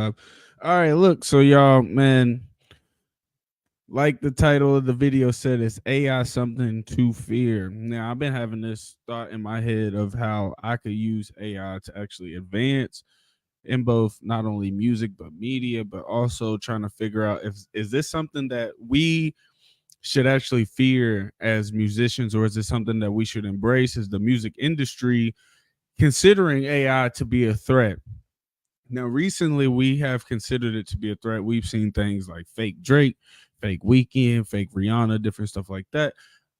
live. All right, look, so y'all, man, like the title of the video said, it's AI something to fear. Now, I've been having this thought in my head of how I could use AI to actually advance in both not only music but media, but also trying to figure out if is this something that we should actually fear as musicians, or is it something that we should embrace as the music industry, considering AI to be a threat? Now, recently we have considered it to be a threat. We've seen things like fake Drake, fake Weekend, fake Rihanna, different stuff like that.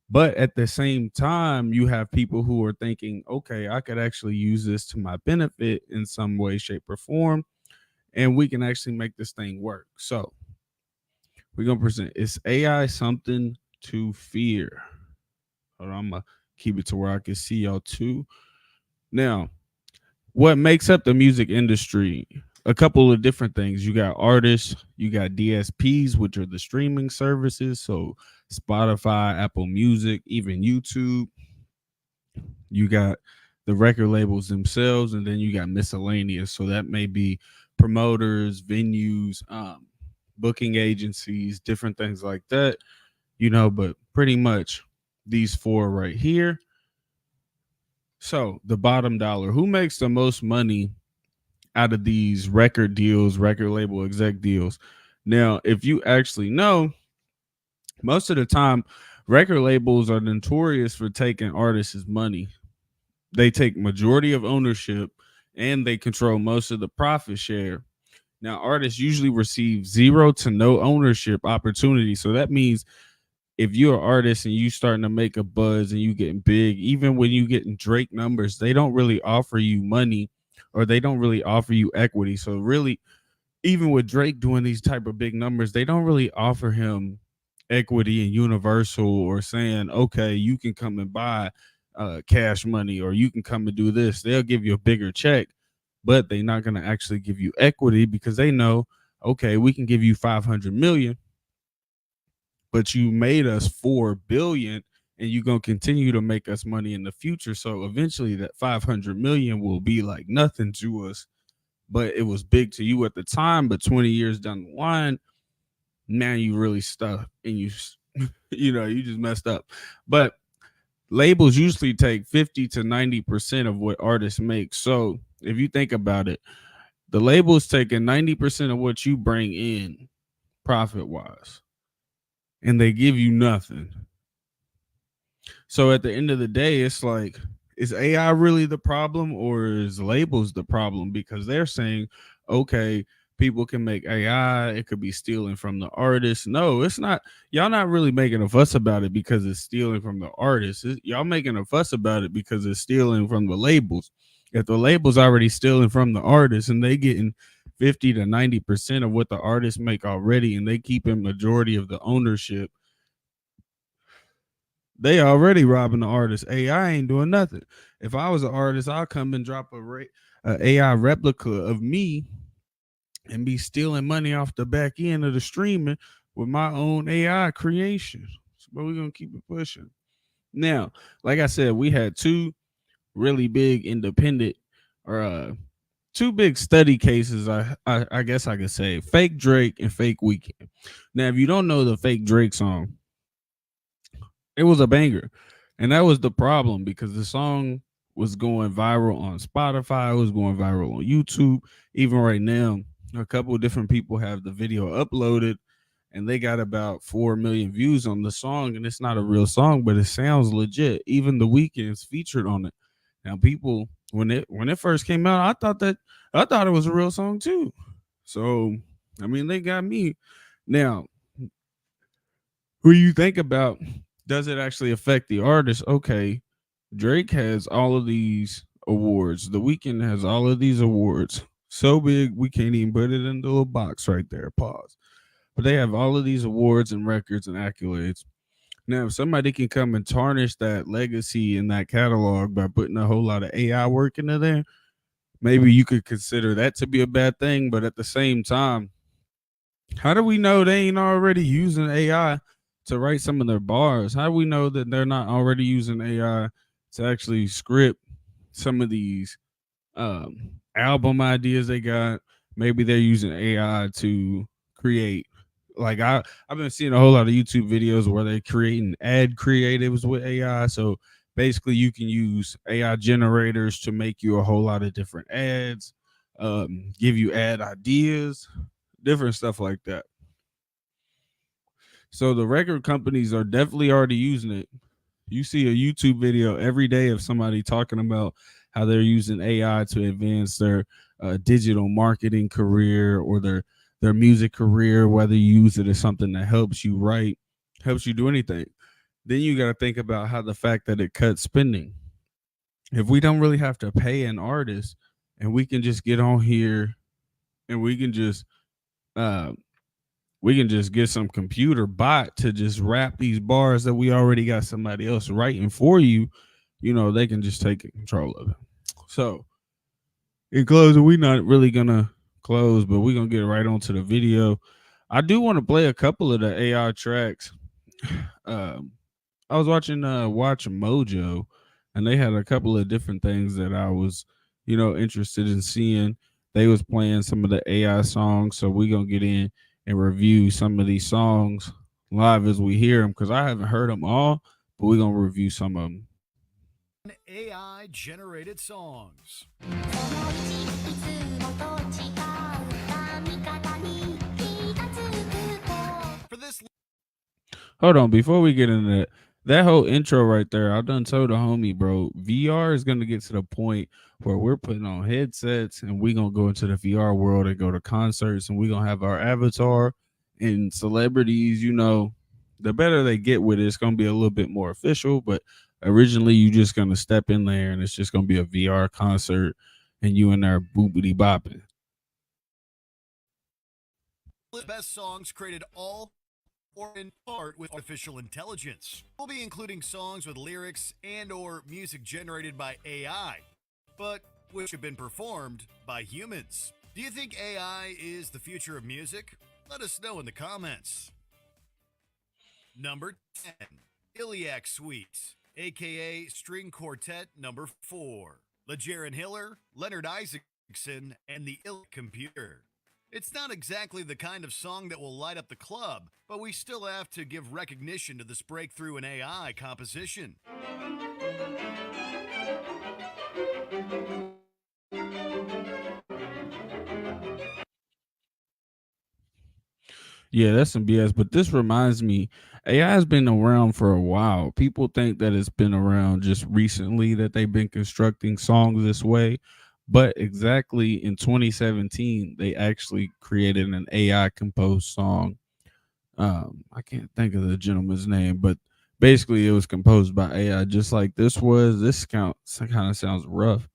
But at the same time, you have people who are thinking, okay, I could actually use this to my benefit in some way, shape, or form, and we can actually make this thing work. So we're gonna present, is AI something to fear? Hold on, I'm gonna keep it to where I can see y'all too. Now, what makes up the music industry? A couple of different things. You got artists, you got DSPs, which are the streaming services, so Spotify, Apple Music, even YouTube. You got the record labels themselves, and then you got miscellaneous. So that may be promoters, venues, booking agencies, different things like that. But pretty much these four right here. So the bottom dollar, who makes the most money out of these record deals, record label exec deals? Now, if you actually know, most of the time, record labels are notorious for taking artists' money. They take majority of ownership and they control most of the profit share. Now, artists usually receive zero to no ownership opportunity. So that means if you're an artist and you starting to make a buzz and you getting big, even when you getting Drake numbers, they don't really offer you money, or they don't really offer you equity. So really, even with Drake doing these type of big numbers, they don't really offer him equity in Universal, or saying, okay, you can come and buy cash money, or you can come and do this. They'll give you a bigger check, but they're not going to actually give you equity, because they know, okay, we can give you 500 million, but you made us 4 billion, and you're going to continue to make us money in the future. So eventually that 500 million will be like nothing to us, but it was big to you at the time. But 20 years down the line, now you really stuck, and you just messed up. But labels usually take 50 to 90% of what artists make. So if you think about it, the label's taking 90% of what you bring in profit wise, and they give you nothing. So at the end of the day, it's like, is AI really the problem, or is labels the problem? Because they're saying, okay, people can make AI, it could be stealing from the artist. No, it's not. Y'all not really making a fuss about it because it's stealing from the artist. Y'all making a fuss about it because it's stealing from the labels. If the labels already stealing from the artist and they getting 50 to 90% of what the artists make already, and they keeping majority of the ownership, they already robbing the artist. AI ain't doing nothing. If I was an artist, I'll come and drop a AI replica of me and be stealing money off the back end of the streaming with my own AI creation. But we're gonna keep it pushing. Now, like I said, we had two really big independent, or two big study cases. I guess I could say fake Drake and fake Weekend. Now, if you don't know the fake Drake song, it was a banger. And that was the problem, because the song was going viral on Spotify, it was going viral on YouTube. Even right now, a couple of different people have the video uploaded, and they got about 4 million views on the song. And it's not a real song, but it sounds legit. Even the Weeknd's featured on it. Now, people, when it first came out, I thought it was a real song too. So, I mean, they got me. Now, who you think about, does it actually affect the artist? Okay, Drake has all of these awards. The Weeknd has all of these awards. So big we can't even put it in the little box right there. Pause. But they have all of these awards and records and accolades. Now, if somebody can come and tarnish that legacy and that catalog by putting a whole lot of AI work into there, maybe you could consider that to be a bad thing. But at the same time, how do we know they ain't already using AI to write some of their bars? How do we know that they're not already using AI to actually script some of these album ideas they got? Maybe they're using AI to create, like I've been seeing a whole lot of YouTube videos where they're creating ad creatives with AI. So basically you can use AI generators to make you a whole lot of different ads, give you ad ideas, different stuff like that. So the record companies are definitely already using it. You see a YouTube video every day of somebody talking about how they're using AI to advance their digital marketing career or their music career, whether you use it as something that helps you write, helps you do anything. Then you got to think about how the fact that it cuts spending. If we don't really have to pay an artist and we can just get on here and uh, we can just get some computer bot to just rap these bars that we already got somebody else writing for you, they can just take control of it. So in closing, we not really gonna close, but we're gonna get right onto the video. I do want to play a couple of the AI tracks. Um, I was watching Watch Mojo, and they had a couple of different things that I was, interested in seeing. They was playing some of the AI songs, so we gonna get in and review some of these songs live as we hear them because I haven't heard them all, but we're gonna review some of them. AI generated songs. For this Hold on, before we get into that whole intro right there, I done told the homie, bro, VR is gonna get to the point where we're putting on headsets and we gonna go into the VR world and go to concerts and we gonna have our avatar and celebrities, the better they get with it, it's gonna be a little bit more official. But originally you just gonna step in there and it's just gonna be a VR concert and you in there boopity bopping. best songs created all or in part with artificial intelligence. We'll be including songs with lyrics and or music generated by AI, but which have been performed by humans. Do you think AI is the future of music? Let us know in the comments. Number 10, Iliac Suite, aka String Quartet Number 4. LeJaron Hiller, Leonard Isaacson, and the Iliac Computer. It's not exactly the kind of song that will light up the club, but we still have to give recognition to this breakthrough in AI composition. Yeah, that's some BS. But this reminds me, AI has been around for a while. People think that it's been around just recently that they've been constructing songs this way. But exactly in 2017, they actually created an AI composed song. I can't think of the gentleman's name, but basically it was composed by AI, just like this was. This kind of sounds rough,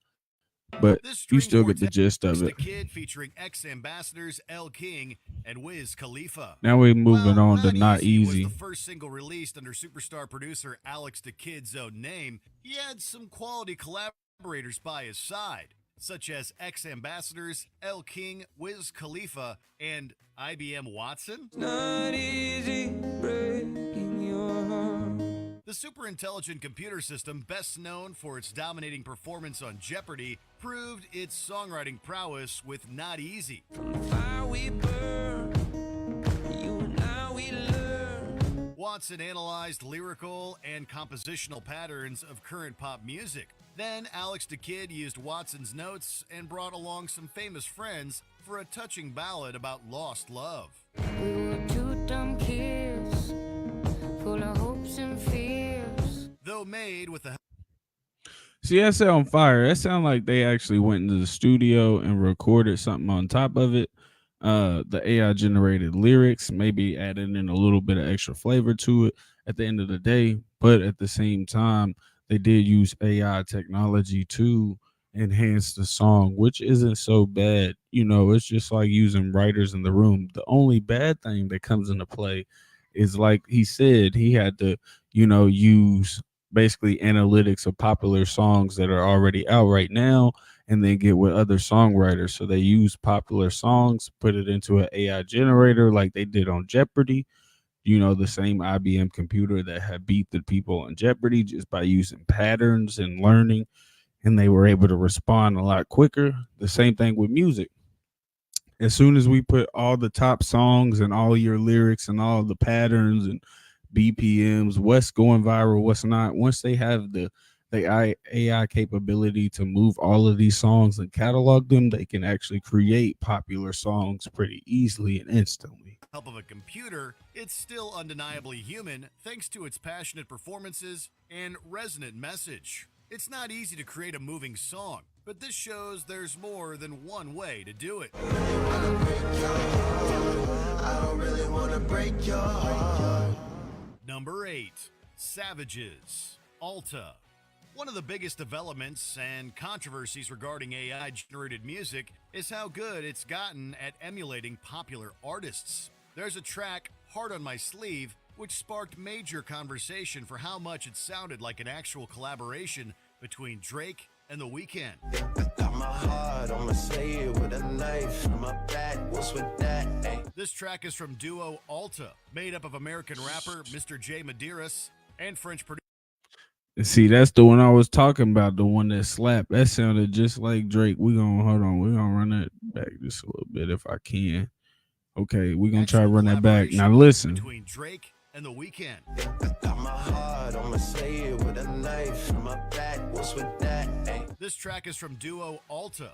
but This you string still get the quartet gist of is it. the Kid featuring ex-ambassadors El King and Wiz Khalifa. Now we're moving While on to Not Not Easy was the Easy. first single released under superstar producer Alex the Kid's own name, he had some quality collaborators by his side, such as ex-ambassadors El King, Wiz Khalifa, and IBM Watson. Not easy breaking your heart. The super intelligent computer system, best known for its dominating performance on Jeopardy, proved its songwriting prowess with Not Easy. From the fire we burn, you and I we learn. Watson analyzed lyrical and compositional patterns of current pop music. Then Alex the Kid used Watson's notes and brought along some famous friends for a touching ballad about lost love. We were two dumb kids, full of hopes and fears. Though made with the See, that sound fire. That sound like they actually went into the studio and recorded something on top of it. The AI generated lyrics, maybe added in a little bit of extra flavor to it at the end of the day. But at the same time, they did use AI technology to enhance the song, which isn't so bad. It's just like using writers in the room. The only bad thing that comes into play is, like he said, he had to, use basically analytics of popular songs that are already out right now and then get with other songwriters. So they use popular songs, put it into an AI generator like they did on Jeopardy. The same IBM computer that had beat the people on Jeopardy just by using patterns and learning, and they were able to respond a lot quicker. The same thing with music. As soon as we put all the top songs and all your lyrics and all the patterns and BPMs, what's going viral, what's not, once they have the AI capability to move all of these songs and catalog them, they can actually create popular songs pretty easily and instantly. Help of a computer, it's still undeniably human thanks to its passionate performances and resonant message. It's not easy to create a moving song, but this shows there's more than one way to do it. Number 8. Savages, Alta. One of the biggest developments and controversies regarding AI-generated music is how good it's gotten at emulating popular artists. There's a track, Heart on My Sleeve, which sparked major conversation for how much it sounded like an actual collaboration between Drake and The Weeknd. Got my heart on my sleeve with a knife in my back. What's with that? Ay. This track is from duo Alta, made up of American rapper Mr. J. Medeiros and French producer. See, that's the one I was talking about, the one that slapped. That sounded just like Drake. We're gonna run that back just a little bit if I can. Okay, we're gonna try to run that back. Now listen. Between Drake and The Weeknd. Got my heart on my sleeve with a knife in my back. What's with that? Ay. This track is from duo Alta.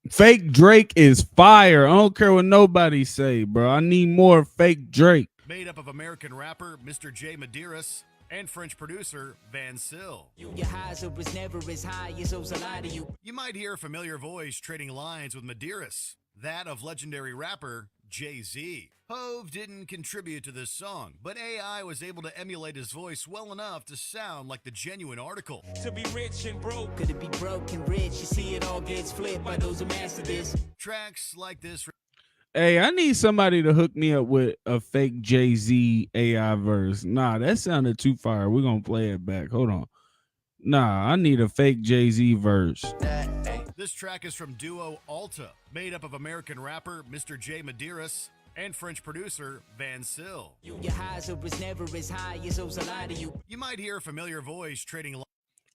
Fake Drake is fire. I don't care what nobody say, bro. I need more fake Drake. Made up of American rapper Mr. J. Medeiros and French producer Van Sil. Your highs was never as high as those a lie to you. You might hear a familiar voice trading lines with Medeiros, that of legendary rapper Jay-Z. Hove didn't contribute to this song, but AI was able to emulate his voice well enough to sound like the genuine article. To be rich and broke, could it be broke and rich? You see it all gets flipped by those who master this. Tracks like this. Hey, I need somebody to hook me up with a fake Jay-Z AI verse. Nah, that sounded too fire. We're gonna play it back. Hold on. Nah, I need a fake Jay-Z verse. This track is from duo Alta, made up of American rapper Mr. J. Medeiros and French producer Van Sil. Your highs was never as high as those a lie to you. You might hear a familiar voice trading.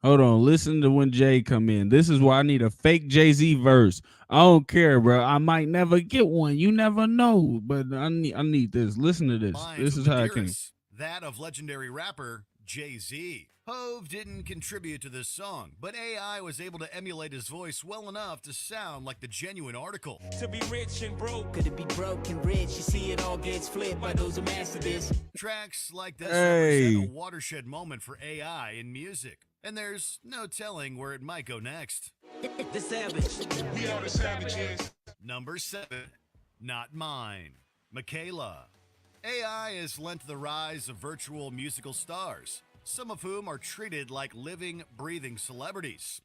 Hold on, listen to when Jay come in. This is why I need a fake Jay-Z verse. I don't care, bro. I might never get one. You never know, but I need this. Listen to this. This is how it came. That of legendary rapper Jay-Z. Hove didn't contribute to this song, but AI was able to emulate his voice well enough to sound like the genuine article. To be rich and broke, could it be broke and rich? You see it all gets flipped by those who master this. Tracks like this Hey. represent a watershed moment for AI in music, and there's no telling where it might go next. The savage. We are the savages. Number 7, Not Mine, Michaela. AI has lent the rise of virtual musical stars, some of whom are treated like living, breathing celebrities.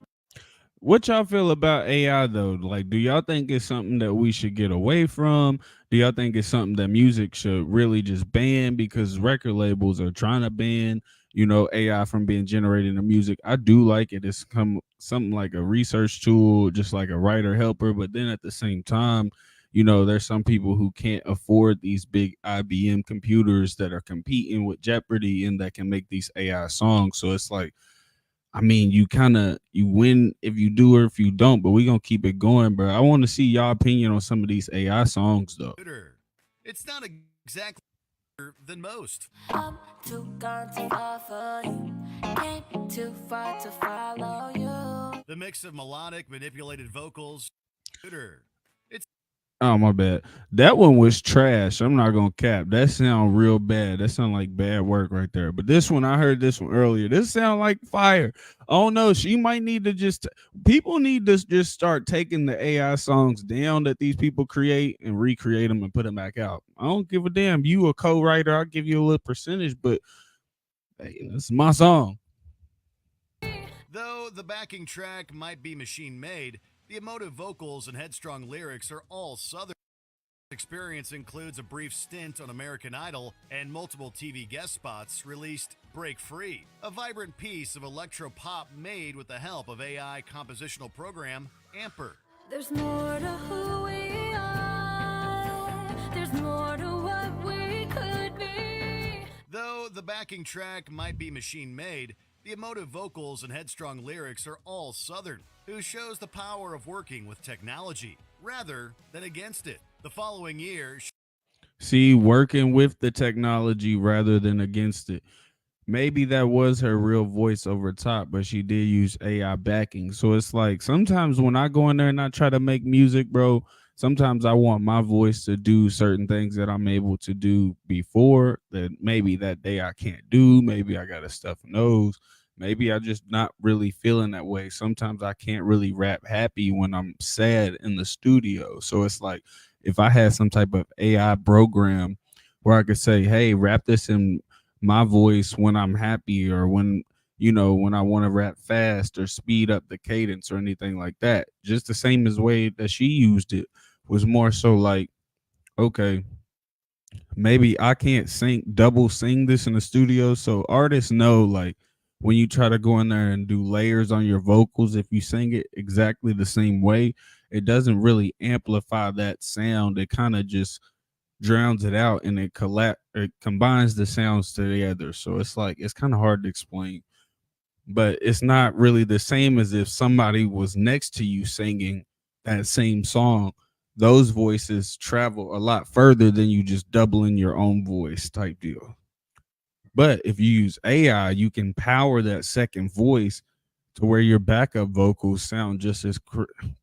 What y'all feel about AI though? Like, do y'all think it's something that we should get away from? Do y'all think it's something that music should really just ban because record labels are trying to ban, AI from being generated in music? I do like it. It's come something like a research tool, just like a writer helper. But then at the same time, there's some people who can't afford these big IBM computers that are competing with Jeopardy and that can make these AI songs. So it's like, I mean, you win if you do or if you don't, but we're going to keep it going, bro. I want to see y'all opinion on some of these AI songs, though. It's not exactly than most. I'm too gone too far for you. Came too far to follow you. The mix of melodic, manipulated vocals. Oh, my bad. That one was trash. I'm not going to cap. That sound real bad. That sound like bad work right there. But this one, I heard this one earlier. This sound like fire. Oh, no. She might need to people need to just start taking the AI songs down that these people create and recreate them and put them back out. I don't give a damn. You a co-writer. I'll give you a little percentage, but hey, this is my song. Though the backing track might be machine-made, the emotive vocals and headstrong lyrics are all Southern. Experience includes a brief stint on American Idol and multiple TV guest spots. Released Break Free, a vibrant piece of electro pop made with the help of AI compositional program Amper. There's more to who we are. There's more to what we could be. Though the backing track might be machine-made, the emotive vocals and headstrong lyrics are all Southern, who shows the power of working with technology. rather than against it. The following year, See, working with the technology rather than against it. Maybe that was her real voice over top, but she did use AI backing. So it's like sometimes when I go in there and I try to make music, bro, sometimes I want my voice to do certain things that I'm able to do before that maybe that day I can't do. Maybe I got a stuffed nose. Maybe I just not really feeling that way. Sometimes I can't really rap happy when I'm sad in the studio. So it's like if I had some type of AI program where I could say, hey, rap this in my voice when I'm happy or when when I want to rap fast or speed up the cadence or anything like that. Just the same as way that she used it was more so like, okay, maybe I can't double sing this in the studio. So artists know like when you try to go in there and do layers on your vocals, if you sing it exactly the same way, it doesn't really amplify that sound. It kind of just drowns it out and it combines the sounds together. So it's like it's kind of hard to explain, but it's not really the same as if somebody was next to you singing that same song. Those voices travel a lot further than you just doubling your own voice type deal. But if you use AI, you can power that second voice to where your backup vocals sound just as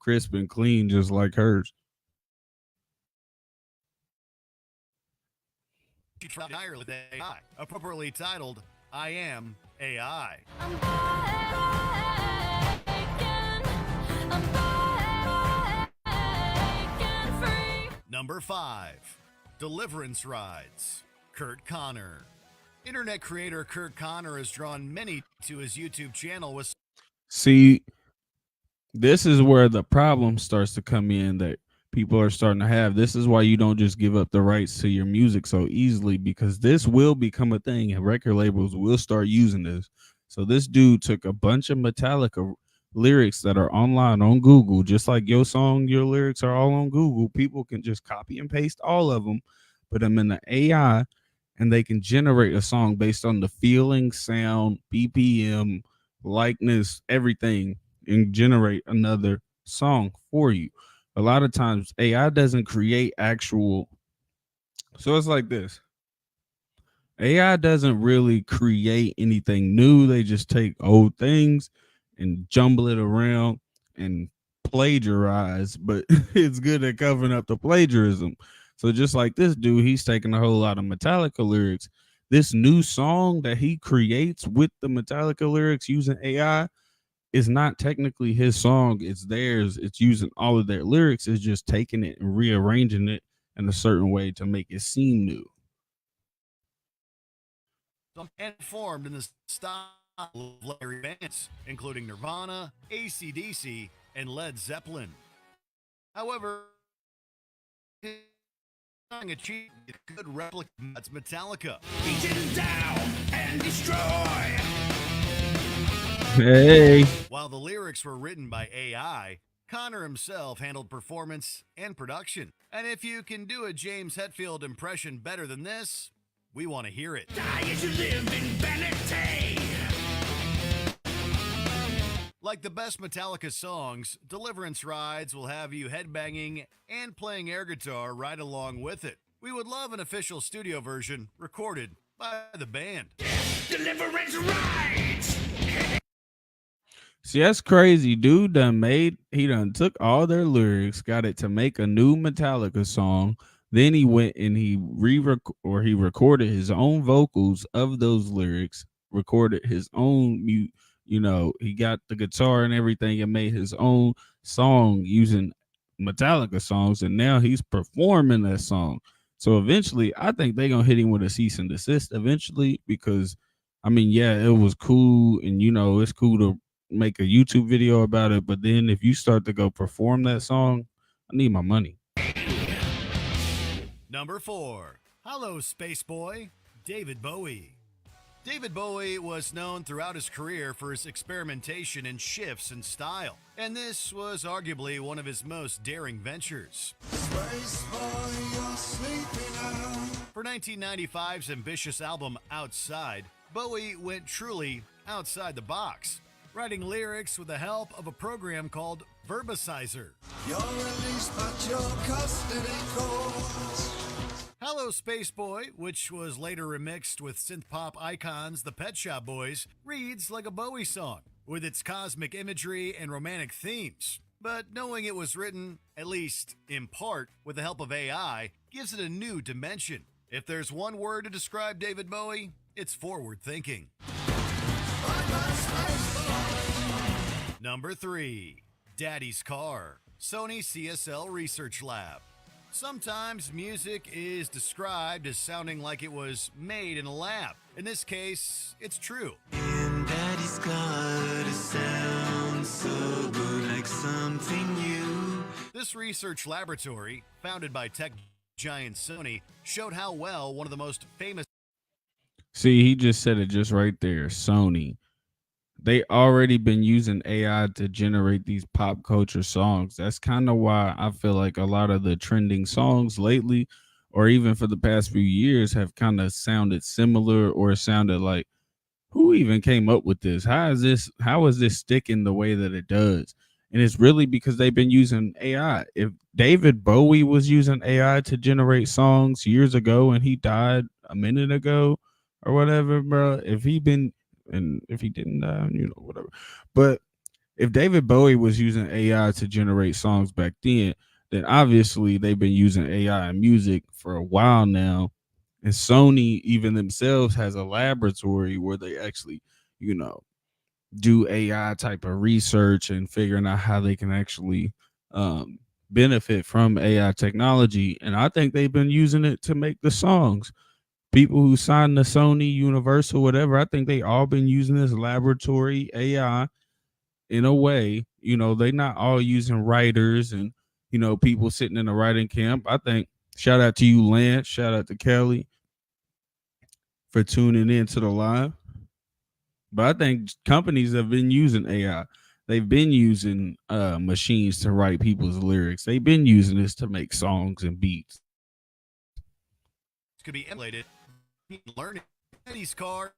crisp and clean, just like hers. she tried entirely with AI, appropriately titled I Am AI. I'm breaking free. Number 5. Deliverance Rides. Kurt Connor. Internet creator Kurt Connor has drawn many to his YouTube channel with See, this is where the problem starts to come in that people are starting to have. This is why you don't just give up the rights to your music so easily, because this will become a thing and record labels will start using this. So this dude took a bunch of Metallica lyrics that are online on Google, just like your song, your lyrics are all on Google. People can just copy and paste all of them, put them in the AI, and they can generate a song based on the feeling, sound, BPM, likeness, everything, and generate another song for you. A lot of times AI doesn't create actual. So it's like this. AI doesn't really create anything new. They just take old things and jumble it around and plagiarize, but it's good at covering up the plagiarism. So just like this dude, he's taking a whole lot of Metallica lyrics. This new song that he creates with the Metallica lyrics using AI is not technically his song, it's theirs. It's using all of their lyrics. It's just taking it and rearranging it in a certain way to make it seem new. and formed in the style of legendary bands, including Nirvana, AC/DC, and Led Zeppelin. However, achieved a good replica that's Metallica. Beaten down and destroy. Hey. While the lyrics were written by AI, Connor himself handled performance and production. And if you can do a James Hetfield impression better than this, we want to hear it. Die as you live in vanity. Like the best Metallica songs, Deliverance Rides will have you headbanging and playing air guitar right along with it. We would love an official studio version recorded by the band. Deliverance rides. See, that's crazy. Dude he done took all their lyrics, got it to make a new Metallica song. Then he went and he recorded his own vocals of those lyrics, recorded his own he got the guitar and everything and made his own song using Metallica songs, and now he's performing that song. So eventually, I think they're gonna hit him with a cease and desist eventually, because I mean, yeah, it was cool, and it's cool to make a YouTube video about it, but then if you start to go perform that song, I need my money. Number 4. Hello, Space Boy, David Bowie. David Bowie was known throughout his career for his experimentation and shifts in style, and this was arguably one of his most daring ventures. For 1995's ambitious album Outside, Bowie went truly outside the box. writing lyrics with the help of a program called Verbicizer. You're released, but your custody calls. Hello Space Boy, which was later remixed with synth pop icons the Pet Shop Boys, reads like a Bowie song, with its cosmic imagery and romantic themes. But knowing it was written, at least in part, with the help of AI, gives it a new dimension. If there's one word to describe David Bowie, it's forward thinking. Number 3. Daddy's Car, Sony CSL Research Lab. Sometimes music is described as sounding like it was made in a lab. In this case, it's true. And Daddy's got a sound so good, like something new. This research laboratory, founded by tech giant Sony, showed how well one of the most famous See, he just said it just right there. Sony. They already been using AI to generate these pop culture songs. That's kind of why I feel like a lot of the trending songs lately, or even for the past few years, have kind of sounded similar or sounded like, who even came up with this? How is this sticking the way that it does? And it's really because they've been using AI. If David Bowie was using AI to generate songs years ago and he died a minute ago or whatever, bro, if he didn't die, whatever. But if David Bowie was using AI to generate songs back then obviously they've been using AI in music for a while now. And Sony even themselves has a laboratory where they actually, do AI type of research and figuring out how they can actually benefit from AI technology. And I think they've been using it to make the songs. People who signed to Sony, Universal, whatever, I think they all been using this laboratory AI in a way. They not all using writers and, people sitting in a writing camp. I think shout out to you, Lance. Shout out to Kelly for tuning in to the live. But I think companies have been using AI. They've been using machines to write people's lyrics. They've been using this to make songs and beats. could be emulated. Learning Daddy's Car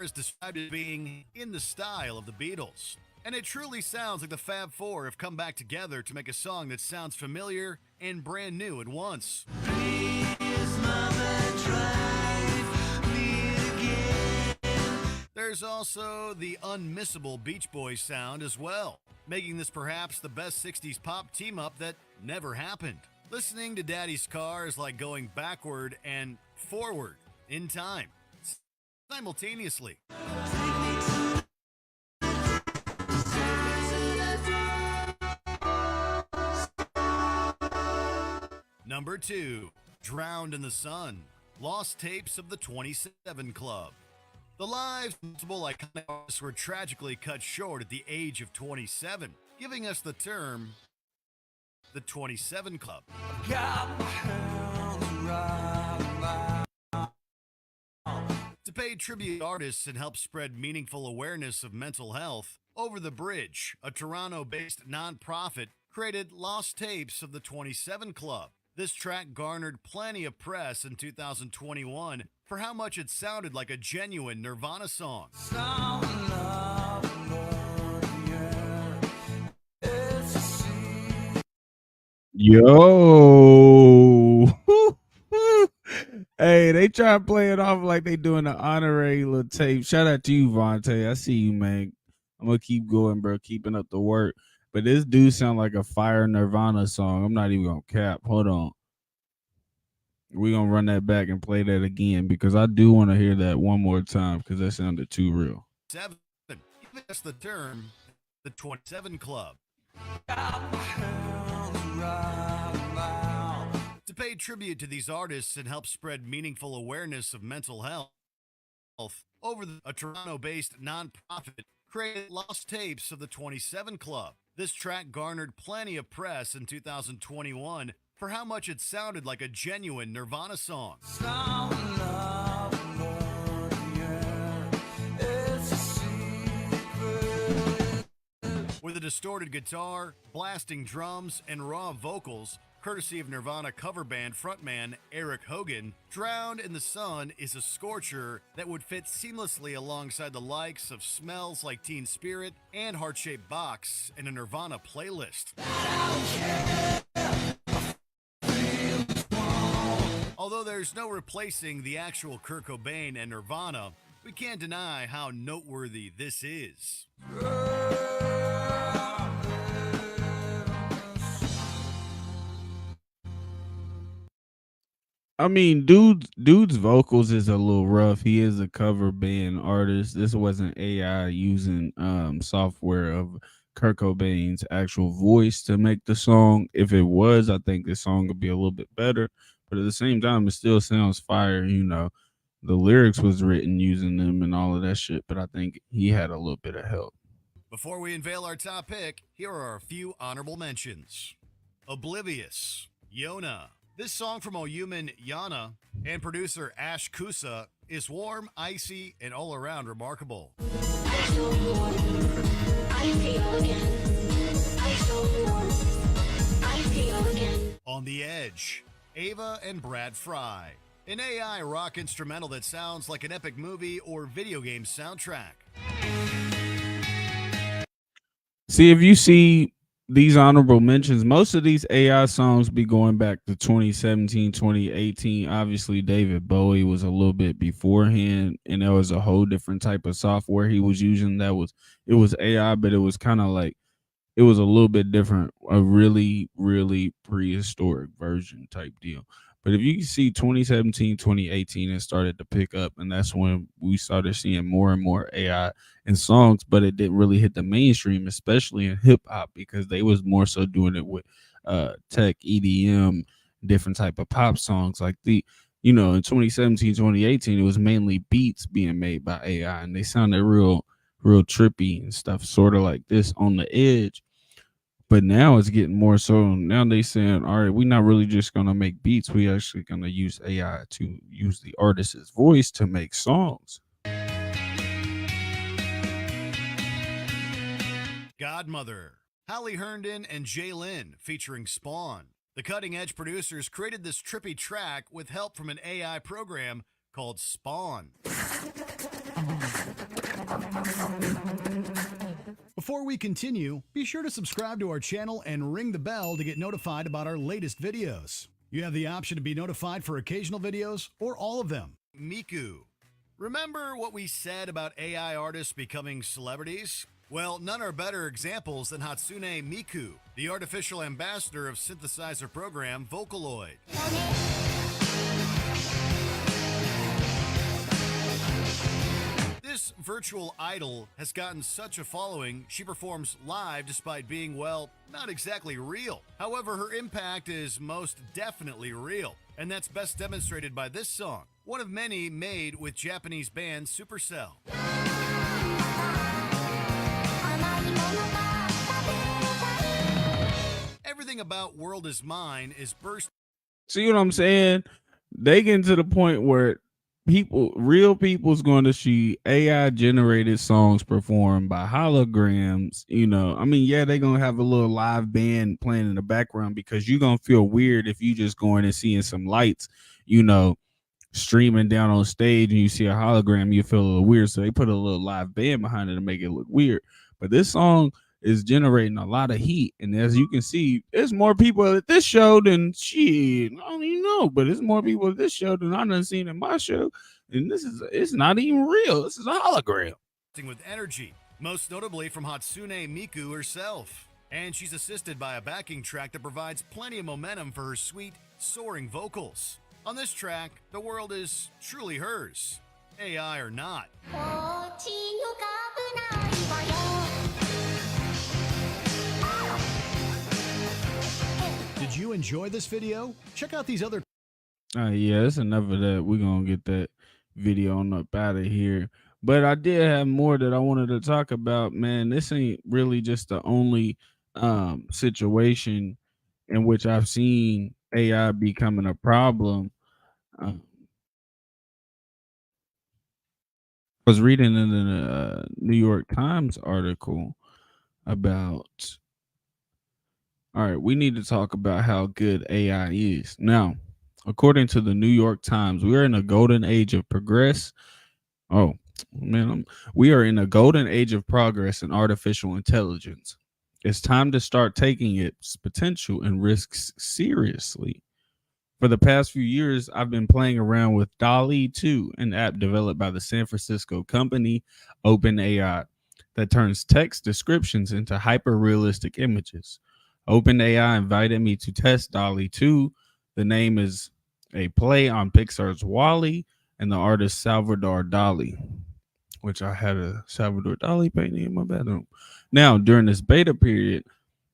is described as being in the style of the Beatles. And it truly sounds like the Fab Four have come back together to make a song that sounds familiar and brand new at once. There's also the unmissable Beach Boys sound as well, making this perhaps the best 60s pop team-up that never happened. Listening to Daddy's Car is like going backward and forward in time, simultaneously. Number 2, Drowned in the Sun, Lost Tapes of the 27 Club. The lives of multiple iconic artists were tragically cut short at the age of 27, giving us the term the 27 Club. To pay tribute to artists and help spread meaningful awareness of mental health, Over the Bridge, a Toronto-based nonprofit, created Lost Tapes of the 27 Club. This track garnered plenty of press in 2021 for how much it sounded like a genuine Nirvana song. Yo. Hey, they try to play it off like they doing an honorary little tape. Shout out to you, Vontae. I see you, man. I'm gonna keep going, bro, keeping up the work. But this dude sound like a fire Nirvana song. I'm not even gonna cap. Hold on. We're gonna run that back and play that again because I do want to hear that one more time because that sounded too real. 7. That's the term, the 27 Club. To pay tribute to these artists and help spread meaningful awareness of mental health, a Toronto-based nonprofit created Lost Tapes of the 27 Club. This track garnered plenty of press in 2021 for how much it sounded like a genuine Nirvana song. With a distorted guitar, blasting drums, and raw vocals, courtesy of Nirvana cover band frontman Eric Hogan, Drowned in the Sun is a scorcher that would fit seamlessly alongside the likes of Smells Like Teen Spirit and Heart Shaped Box in a Nirvana playlist. Although there's no replacing the actual Kurt Cobain and Nirvana, we can't deny how noteworthy this is. I mean, dude's vocals is a little rough. He is a cover band artist. This wasn't AI using software of Kurt Cobain's actual voice to make the song. If it was, I think the song would be a little bit better. But at the same time, it still sounds fire. The lyrics was written using them and all of that shit. But I think he had a little bit of help. Before we unveil our top pick, here are a few honorable mentions. Oblivious, Yona. This song from Oyuman Yana and producer Ash Kusa is warm, icy, and all around remarkable. On the Edge, Ava and Brad Fry. An AI rock instrumental that sounds like an epic movie or video game soundtrack. See, if you see these honorable mentions, most of these AI songs be going back to 2017, 2018. Obviously, David Bowie was a little bit beforehand, and there was a whole different type of software he was using. It was AI, but it was kind of like, it was a little bit different, a really, really prehistoric version type deal. But if you can see 2017, 2018, it started to pick up, and that's when we started seeing more and more AI in songs, but it didn't really hit the mainstream, especially in hip hop, because they was more so doing it with tech, EDM, different type of pop songs. Like in 2017, 2018, it was mainly beats being made by AI, and they sounded real trippy and stuff, sort of like this On the Edge. But now it's getting more so. Now they saying, all right, we're not really just gonna make beats. We actually gonna use AI to use the artist's voice to make songs. Godmother, Holly Herndon and Jay Lynn featuring Spawn. The Cutting Edge producers created this trippy track with help from an AI program called Spawn. Before we continue, be sure to subscribe to our channel and ring the bell to get notified about our latest videos. You have the option to be notified for occasional videos or all of them. Miku. Remember what we said about AI artists becoming celebrities? Well, none are better examples than Hatsune Miku, the artificial ambassador of synthesizer program Vocaloid. This virtual idol has gotten such a following, she performs live despite being, well, not exactly real. However, her impact is most definitely real, and that's best demonstrated by this song, one of many made with Japanese band Supercell. Everything about World Is Mine is burst. See what I'm saying? They get to the point where real people's going to see AI generated songs performed by holograms. I mean, yeah, they're gonna have a little live band playing in the background, because you're gonna feel weird if you just going and seeing some lights, streaming down on stage, and you see a hologram, you feel a little weird. So they put a little live band behind it to make it look weird. But this song is generating a lot of heat, and as you can see, there's more people at this show than I don't even know, but there's more people at this show than I done seen in my show, and it's not even real. This is a hologram with energy, most notably from Hatsune Miku herself. And she's assisted by a backing track that provides plenty of momentum for her sweet, soaring vocals. On this track, the world is truly hers, AI or not. Did you enjoy this video? Check out these other. Yeah, that's enough of that. We're gonna get that video on up out of here. But I did have more that I wanted to talk about, man. This ain't really just the only situation in which I've seen AI becoming a problem. I was reading in the New York Times article about All right, we need to talk about how good AI is. Now, according to the New York Times, we are in a golden age of progress. Oh, man, we are in a golden age of progress in artificial intelligence. It's time to start taking its potential and risks seriously. For the past few years, I've been playing around with Dolly 2, an app developed by the San Francisco company OpenAI that turns text descriptions into hyper realistic images. OpenAI invited me to test Dolly 2. The name is a play on Pixar's Wally and the artist Salvador Dali, which I had a Salvador Dali painting in my bedroom. Now, during this beta period,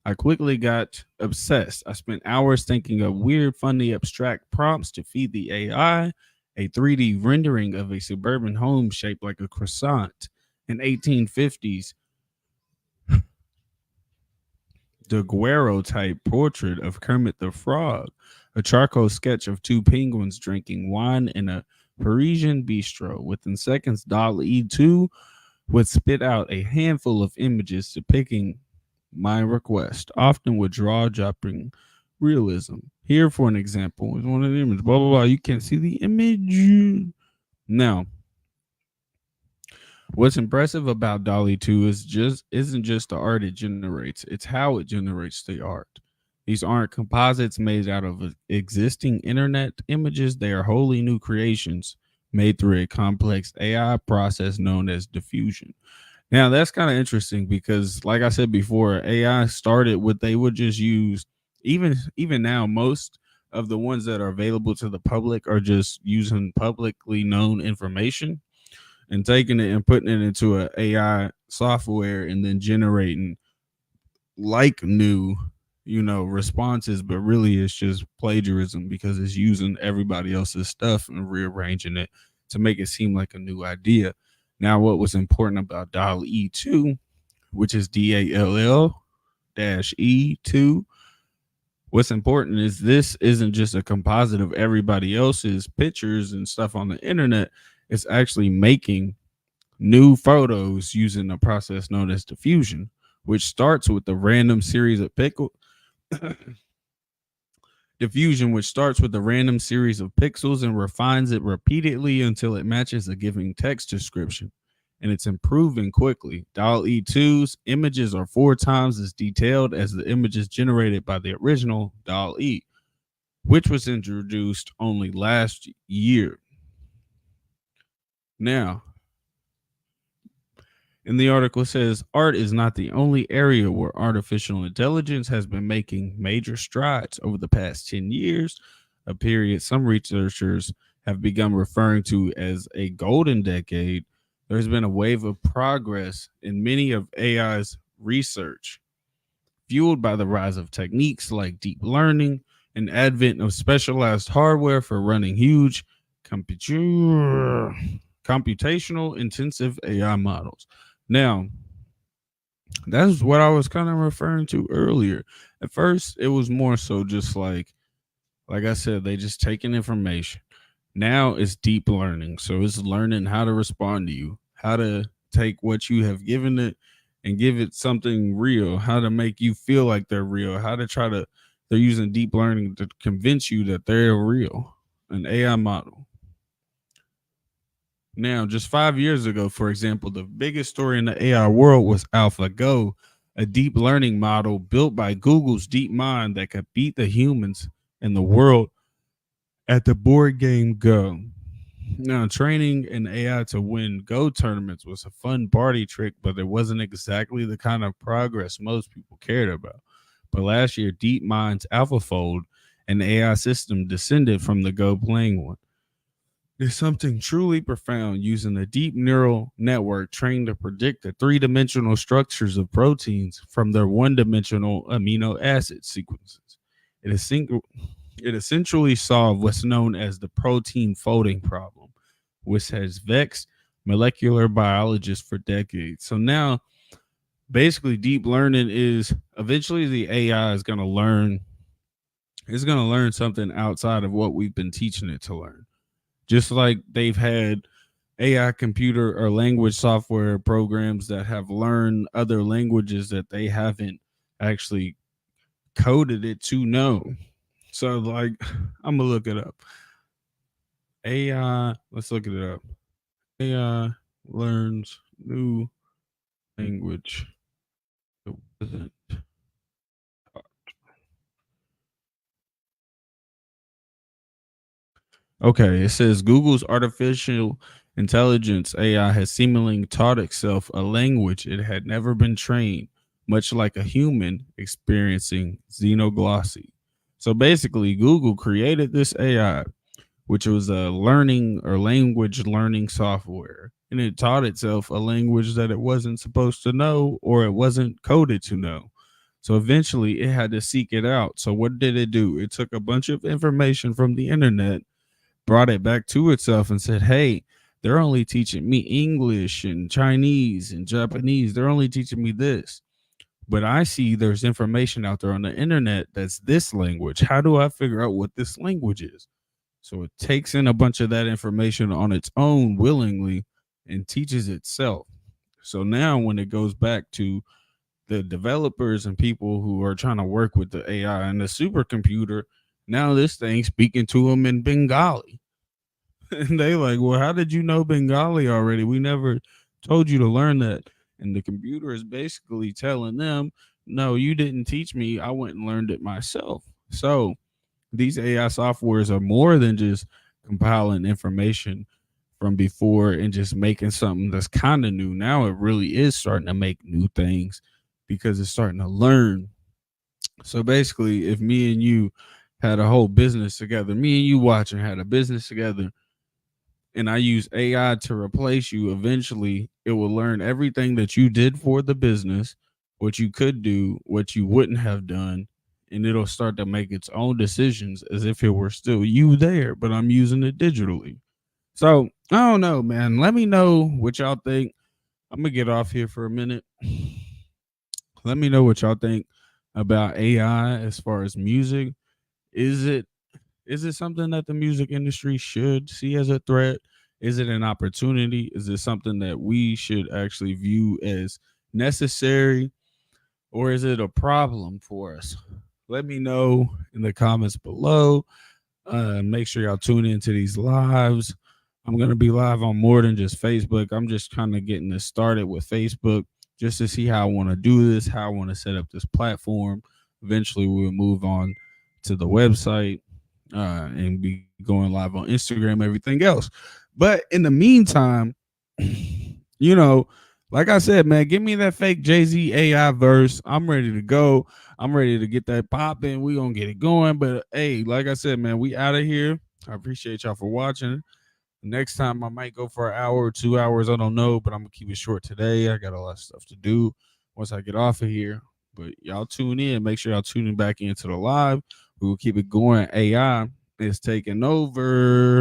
I quickly got obsessed. I spent hours thinking of weird, funny, abstract prompts to feed the AI, a 3D rendering of a suburban home shaped like a croissant, an 1850s daguerreotype portrait of Kermit the Frog, a charcoal sketch of two penguins drinking wine in a Parisian bistro. Within seconds, DALL-E 2 would spit out a handful of images depicting my request, often with jaw-dropping realism. Here, for an example, is one of the images. Blah blah blah. You can't see the image. Now, what's impressive about Dolly 2 is just isn't just the art it generates; it's how it generates the art. These aren't composites made out of existing internet images; they are wholly new creations made through a complex AI process known as diffusion. Now that's kind of interesting because, like I said before, AI started what they would just use. Even now, most of the ones that are available to the public are just using publicly known information and taking it and putting it into a AI software and then generating like new, responses. But really, it's just plagiarism because it's using everybody else's stuff and rearranging it to make it seem like a new idea. Now, what was important about Dial E2, which is DALL dash E2, what's important is this isn't just a composite of everybody else's pictures and stuff on the internet. It's actually making new photos using a process known as diffusion, which starts with a random series of diffusion, which starts with a random series of pixels and refines it repeatedly until it matches a given text description. And it's improving quickly. Dial E2's images are 4 times as detailed as the images generated by the original Dial E, which was introduced only last year. Now, in the article, it says art is not the only area where artificial intelligence has been making major strides over the past 10 years, a period some researchers have begun referring to as a golden decade. There's been a wave of progress in many of AI's research, fueled by the rise of techniques like deep learning and advent of specialized hardware for running huge computational intensive AI models. Now, that's what I was kind of referring to earlier. At first, it was more so just like I said, they just taking information. Now it's deep learning. So it's learning how to respond to you, how to take what you have given it and give it something real, how to make you feel like they're real, how to they're using deep learning to convince you that they're real, an AI model. Now, just 5 years ago, for example, the biggest story in the AI world was AlphaGo, a deep learning model built by Google's DeepMind that could beat the humans in the world at the board game Go. Now, training an AI to win Go tournaments was a fun party trick, but it wasn't exactly the kind of progress most people cared about. But last year, DeepMind's AlphaFold, an AI system, descended from the Go playing one. There's something truly profound using a deep neural network trained to predict the three-dimensional structures of proteins from their one-dimensional amino acid sequences. It essentially solved what's known as the protein folding problem, which has vexed molecular biologists for decades. So now, basically, deep learning is eventually the AI is going to learn. It's going to learn something outside of what we've been teaching it to learn. Just like they've had AI computer or language software programs that have learned other languages that they haven't actually coded it to know. So like I'm gonna look it up. AI, let's look it up. AI learns new language. It wasn't taught. Okay, it says Google's artificial intelligence AI has seemingly taught itself a language it had never been trained, much like a human experiencing xenoglossy. So basically, Google created this AI, which was a learning or language learning software, and it taught itself a language that it wasn't supposed to know or it wasn't coded to know. So eventually, it had to seek it out. So what did it do? It took a bunch of information from the internet, brought it back to itself and said, hey, they're only teaching me English and Chinese and Japanese. They're only teaching me this. But I see there's information out there on the internet that's this language. How do I figure out what this language is? So it takes in a bunch of that information on its own willingly and teaches itself. So now when it goes back to the developers and people who are trying to work with the AI and the supercomputer, now this thing speaking to them in Bengali. And they like, well, how did you know Bengali already? We never told you to learn that. And the computer is basically telling them, no, you didn't teach me. I went and learned it myself. So these AI softwares are more than just compiling information from before and just making something that's kind of new. Now it really is starting to make new things because it's starting to learn. So basically, if me and you had a whole business together, me and you watching had a business together, and I use AI to replace you, eventually it will learn everything that you did for the business, what you could do, what you wouldn't have done, and it'll start to make its own decisions as if it were still you there, but I'm using it digitally. So I don't know, man. Let me know what y'all think. I'm gonna get off here for a minute. Let me know what y'all think about AI as far as music. Is it is it something that the music industry should see as a threat? Is it an opportunity? Is it something that we should actually view as necessary? Or is it a problem for us? Let me know in the comments below. Make sure y'all tune into these lives. I'm going to be live on more than just Facebook. I'm just kind of getting this started with Facebook just to see how I want to do this, how I want to set up this platform. Eventually, we'll move on to the website and be going live on Instagram, everything else. But in the meantime, you know, like I said, man, give me that fake Jay-Z AI verse. I'm ready to go. I'm ready to get that popping. We gonna get it going. But hey, like I said, man, we out of here. I appreciate y'all for watching. Next time I might go for an hour or 2 hours. I don't know, but I'm gonna keep it short today. I got a lot of stuff to do once I get off of here. But y'all tune in. Make sure y'all tuning back into the live. We will keep it going. AI is taking over.